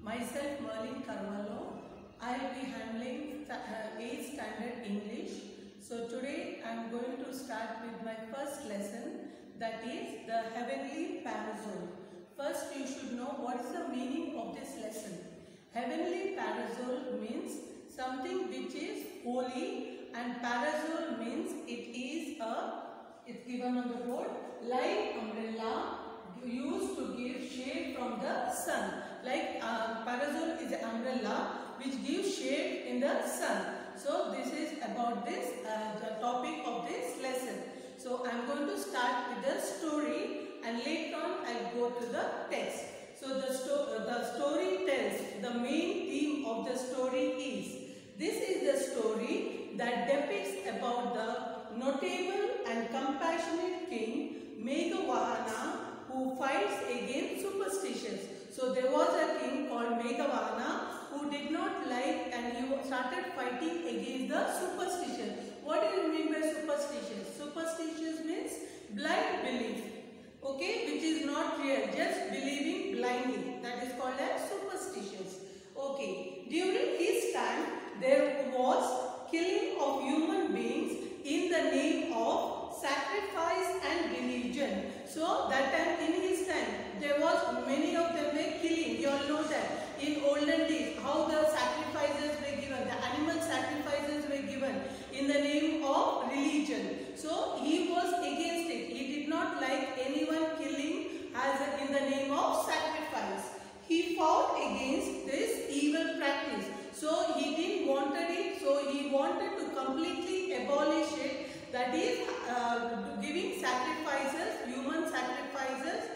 Myself Merlin Carvalho. I will be handling 8th standard English. So today I am going to start with my first lesson, that is the heavenly parasol. First you should know what is the meaning of this lesson. Heavenly parasol means something which is holy, and parasol means it's given on the board, light umbrella used to give shade from the sun. Like parasol is an umbrella which gives shade in the sun. So this is about this the topic of this lesson. So I am going to start with the story, and later on I will go to the text. So the story tells, the main theme of the story is, this is the story that depicts about the notable and compassionate king Meghavahana, who fights against superstitions. So there was a king called Meghavahana who did not like, and he started fighting against the superstition. What do you mean by superstition? Superstition means blind belief, okay, which is not real, just believing blindly. That is called as superstitions. Okay, during his time there was killing of human beings in the name of sacrifice and religion. So that time, in his time, there was many of them were killing. You all know that in olden days how the sacrifices were given, the animal sacrifices were given in the name of religion. So he was against it. He did not like anyone killing in the name of sacrifice. He fought against this evil practice. So he didn't wanted it. So he wanted to completely abolish it. That is giving sacrifices, human sacrifices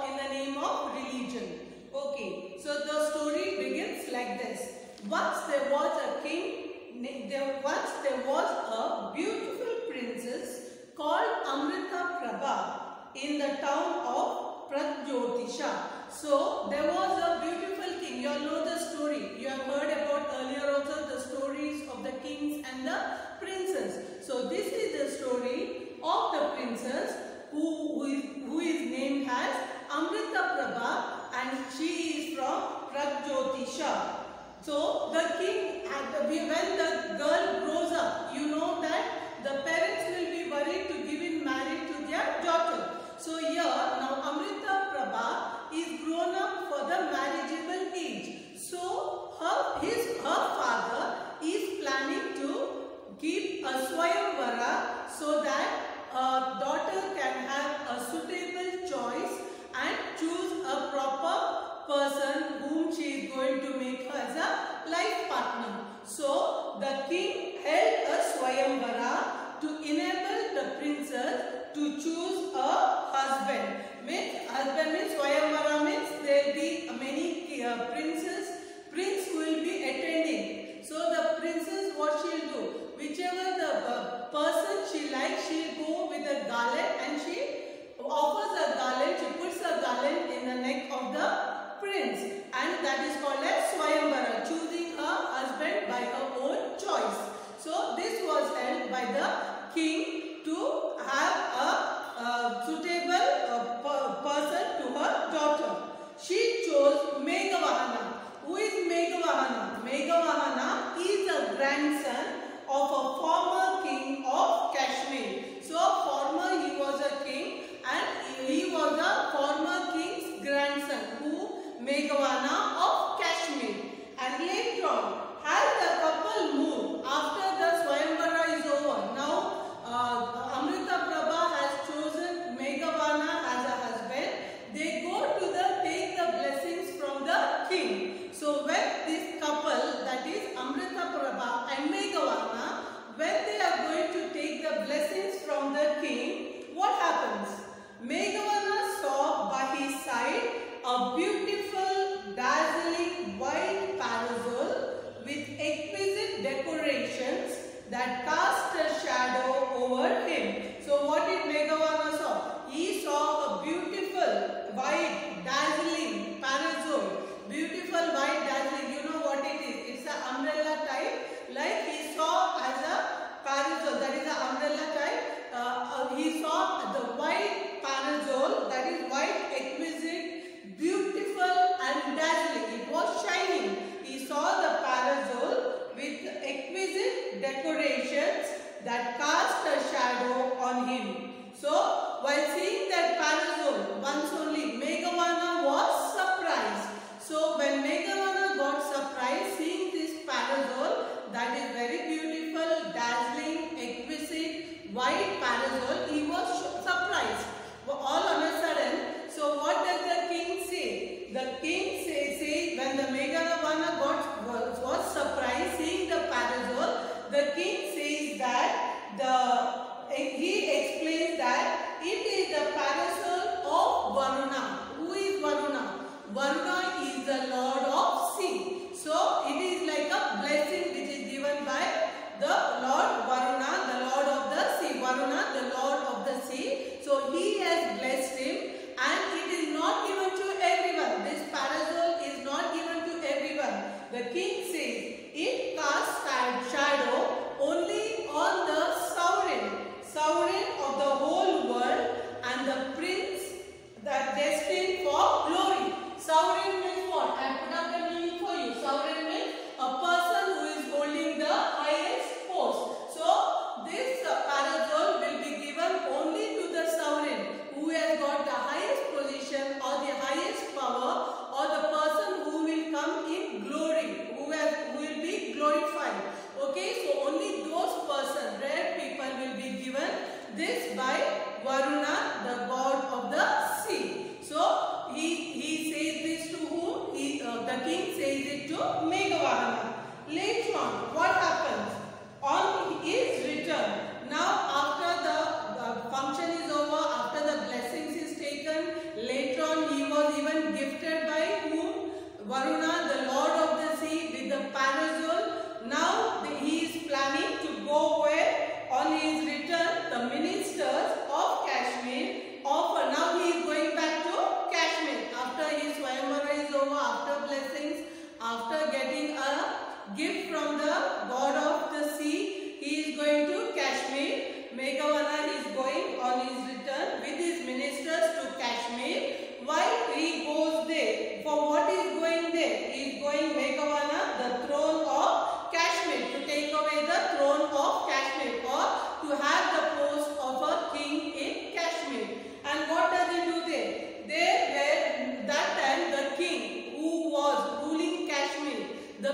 in the name of religion. Okay, so the story begins like this. Once there was a king, once there was a beautiful princess called Amrita Prabha in the town of Pragjyotisha. So there was a beautiful king. You all know the story. You have heard about earlier also the stories of the kings and the princes. So this is the story of the princess who is named as Amrita Prabha, and she is from Pragjyotisha. So the king, when the girl grows up, you know that the parents will be worried to give in marriage to their daughter. So here now Amrita Prabha is grown up for the marriageable age. So her father is planning to keep a Swayamvara so that a daughter can have a suitable choice and choose a proper person whom she is going to make her as a life partner. So the king held a Swayamvara to enable the princess to choose a husband. Husband means Swayamvara means there will be many prince who will be attending. So the princess, what she will do? Whichever the person she likes, she will go with a garland, and she offers a garland, she puts a garland in the neck of the prince, and that is called as Swayamvara, choosing her husband by her own choice. So this was held by the king to have a suitable person to her daughter. She chose Meghavahana. Who is Meghavahana? Meghavahana is a grandson of a former king of Kashmir. So former he was a king, and he was a former king's grandson, who Meghavahana of Kashmir. And later on, as the couple moved, after the Swayamvara is over, now Amrita Prabha has chosen Meghavahana as a husband. They go to take the blessings from the king. So when this couple, that is Amrita Prabha and Meghavahana, when they are going to take the blessings from the king, what happens? Meghavahana saw by his side a beautiful, dazzling white parasol with exquisite decorations that cast a shadow over him. So what did Meghavahana saw? He saw a beautiful, white, dazzling parasol. Beautiful, white, dazzling. You know what it is? It's an umbrella type. Like he saw as a parasol, that is an umbrella type. He saw the white parasol, that is white, exquisite, beautiful and dazzling. It was shining.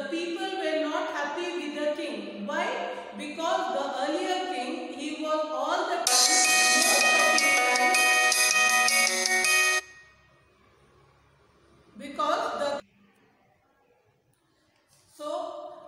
the people were not happy with the king. Why? Because the earlier king, he was all the time, because the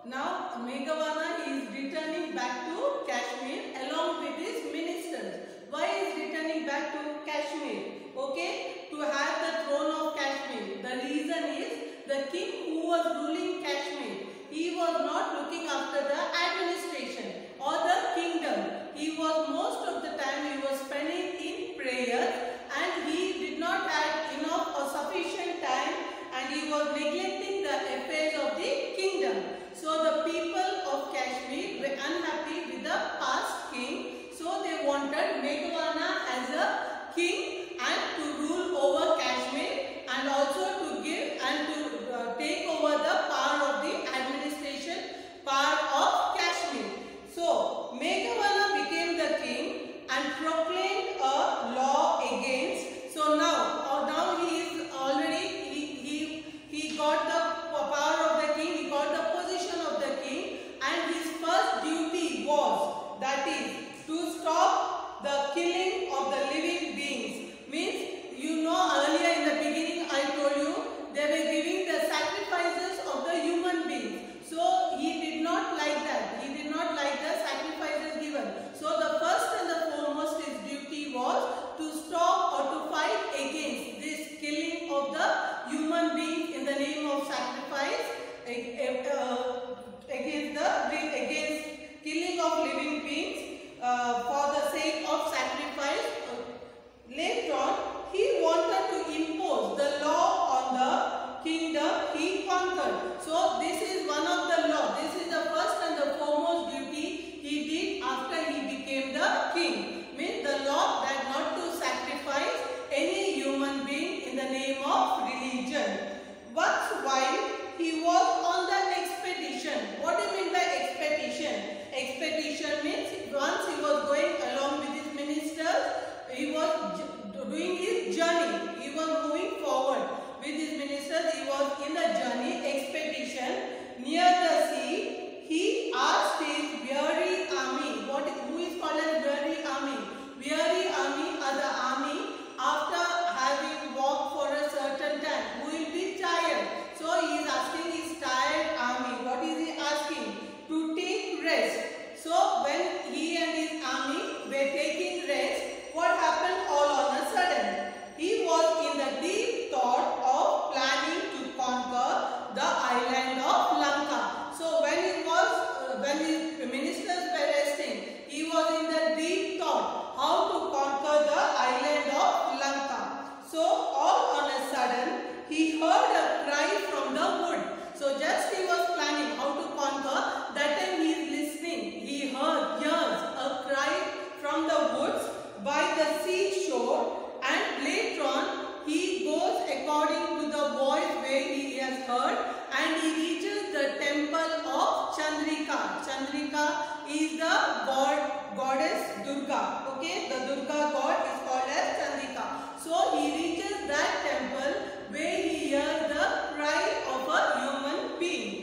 now Meghavana is returning back to Kashmir along with his ministers. Why is returning back to Kashmir? Okay, to have the throne of Kashmir. The reason is the king who was ruling Kashmir, he was not looking after the administration or the kingdom. He was most of the time he was spending in prayer, and he did not have enough or sufficient time, and he was neglecting the affairs of the kingdom. So the people of Kashmir were unhappy with the past king. So they wanted Meghavana as a king and to rule over Kashmir, and also to give and to take over the power of the administration part of Kashmir. So Meghavana became the king and proclaimed a law against. So now he is already he got the power of the king, he got the position of the king, and his first duty was, that is, to stop the killing of the living beings. Means, you know, earlier in the beginning I told you they were giving the sacrifices of the human beings. So he did not like that. He did not like the sacrifices given. So the first and the foremost his duty was to stop or to fight against this killing of the human beings in the name of sacrifice, against killing of living beings for the sake of sacrifice. Later on, he wanted to impose the law on the kingdom he conquered. So this is one of the law. This is the first and the foremost duty he did after he became the king. Means the law that not to sacrifice any human being in the name of religion. Once while he was on the expedition. What do you mean by expedition? Expedition means once he was going along with his ministers, he was doing his journey. He was moving forward with his ministers. He was in the journey, expedition near the sea. He asked his weary army. Who is called as weary army? Weary army are the army after having walked for a certain time, who will be tired. So he is asking his tired army. What is he asking? To take rest. So when he and his army were taking rest, what happened all on a sudden? He was in the deep thought of planning to conquer the island of Lanka. So when his ministers were resting, he was in the deep thought how to conquer the island of Lanka. So all on a sudden, he heard a cry from the wood. So just he was planning how to conquer, that time he is listening. He hears a cry from the woods by the seashore, and later on he goes according to the voice where he has heard, and he reaches the temple of Chandrika. Chandrika is the goddess Durga. Okay, the Durga god is called as Chandrika. So he reaches that temple where he hears the cry of a human being.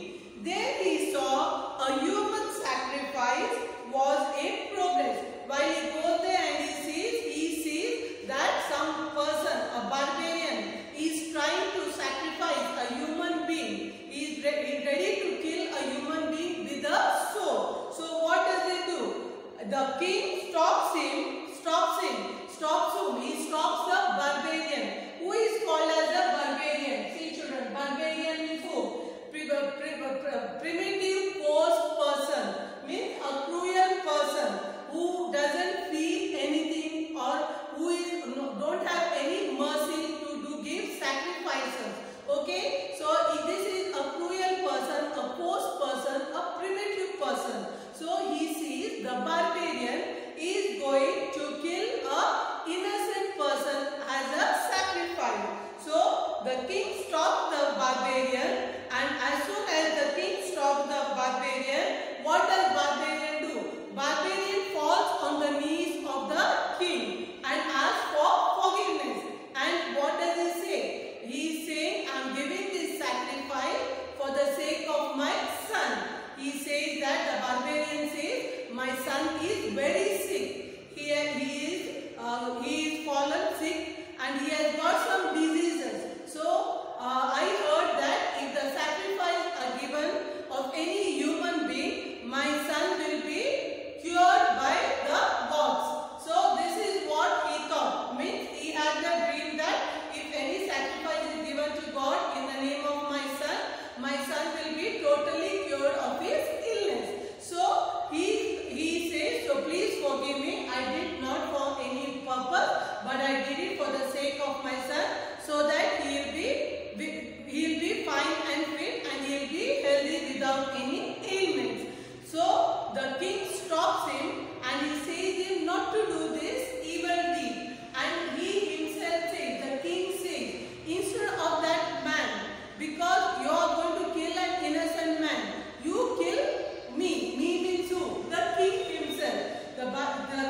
There he saw a human sacrifice was in progress. While he goes there and he sees that some person, a barbarian, is trying to sacrifice a human being. He is ready to kill a human being with a sword. So what does he do? The king stops him. He stops the barbarian. Who is called as a barbarian? See children, barbarian is who? Primitive, coarse person. Means a cruel person who doesn't feel anything, or who don't have any mercy to give sacrifices. Okay, so this is a cruel person, a coarse person, a primitive person. So he sees the barbarian is going to kill a innocent person as a sacrifice. So the king stopped the barbarian, and as soon as the king stopped the barbarian, what does barbarian do? Barbarian falls on the knees of the king and asks for forgiveness. And what does he say? He is saying, I am giving this sacrifice for the sake of my did it for the sake of my son, so that he'll be fine and fit and he'll be healthy without any ailments. So the king stops him and he says him not to do this evil deed. And he himself says, the king says, instead of that man, because you are going to kill an innocent man, you kill me. Me means who? The king himself. The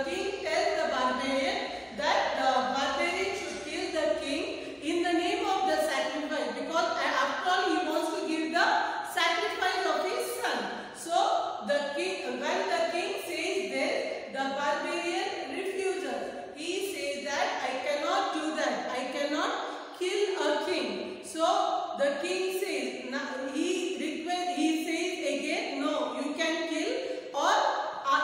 king tells the barbarian that the barbarian should kill the king in the name of the sacrifice, because after all he wants to give the sacrifice of his son. So the king, when the king says this, the barbarian refuses. He says that I cannot do that. I cannot kill a king. So the king says, he says again, no, you can kill, or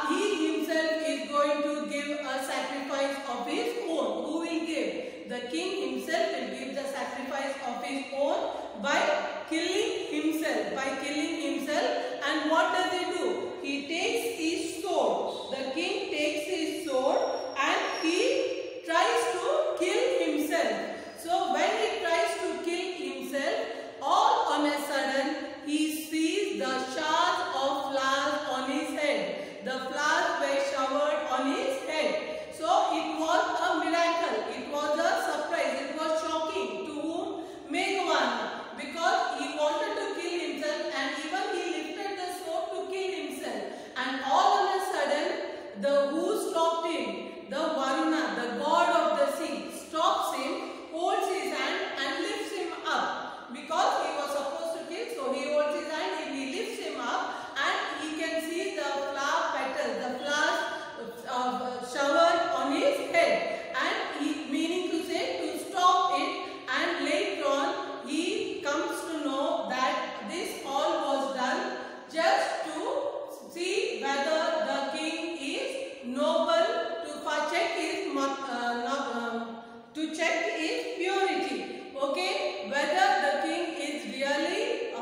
he himself is going to give a sacrifice of his own. Who will give? The king himself will give the sacrifice of his own by killing himself. And what does he do? He takes his sword. The king takes his sword and he tries to kill himself. So when he tries to kill himself, all on a sudden he sees the shards of flowers on his head. The flowers were showered on his head. So it was a miracle. It was a surprise. It was shocking. To whom? Meghwana. Because he wanted to kill himself and even he lifted the sword to kill himself. And all on a sudden, who stopped him? The Varuna, the god of the sea, stops him, holds his hand and lifts him up. Because he was supposed to kill, so he holds his hand and he lifts him up and he can see the flower petals, the flowers showered on his head. And meaning to say, to stop it, and later on he comes to know that this all was done just to see whether the king is noble, to check his purity. Okay, whether the king is really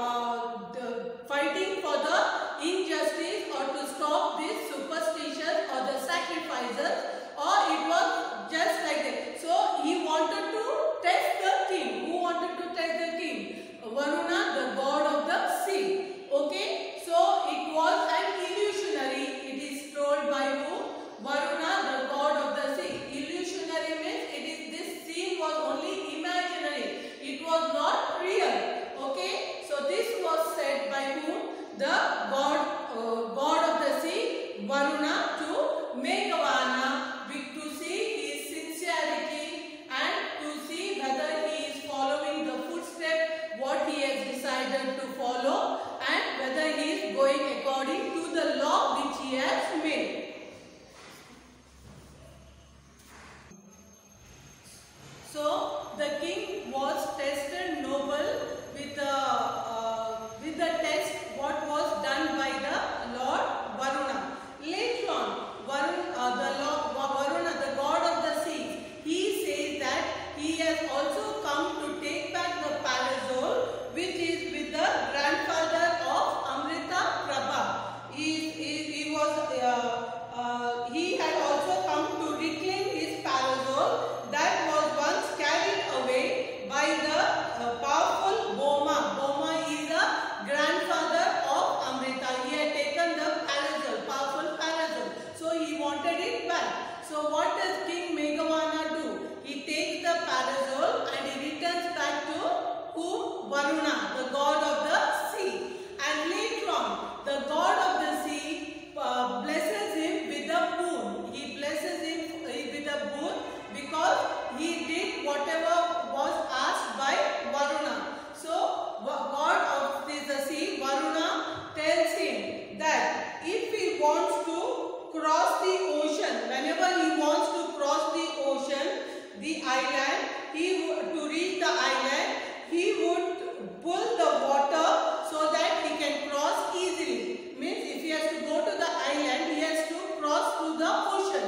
fighting for the injustice or to stop this superstition or the sacrifices, or it was just like that. So he wanted to test the king. Who wanted to test the king? Varuna, the god of the sea. Okay, so it was an illusionary. It is told by who? Varuna, the god of the sea. Illusionary means this scene was only imaginary. It was not real. Okay, so this was said by whom? The god of the sea, Varuna, to Meghwana, to see his sincerity and to see whether he is following the footsteps what he has decided to follow and whether he is going according to the law which he has made. So the king was tested noble with the test what was done by the Lord Varuna. Later on, Varuna, the god of the sea, he says that he has also come to take back the parasol which is with the grandfather of Amrita Prabha. He had also come to reclaim his parasol that was once carried away by the powerful Boma. Boma is the grandfather of Amrita. He had taken the parasol, powerful parasol. So he wanted it back. So what does King Meghwana do? He takes the parasol and he returns back to whom? Varuna, the god of the sea. And later on, the god of the sea blesses him with a boon. He blesses him with a boon because he did whatever was asked by Varuna. So, god of the sea, Varuna, tells him that if he wants to cross the ocean, whenever he wants to cross the ocean, the island, to reach the island, he would pull the water so that he can cross easily. Means if he has to go to the island, he has to cross through the ocean.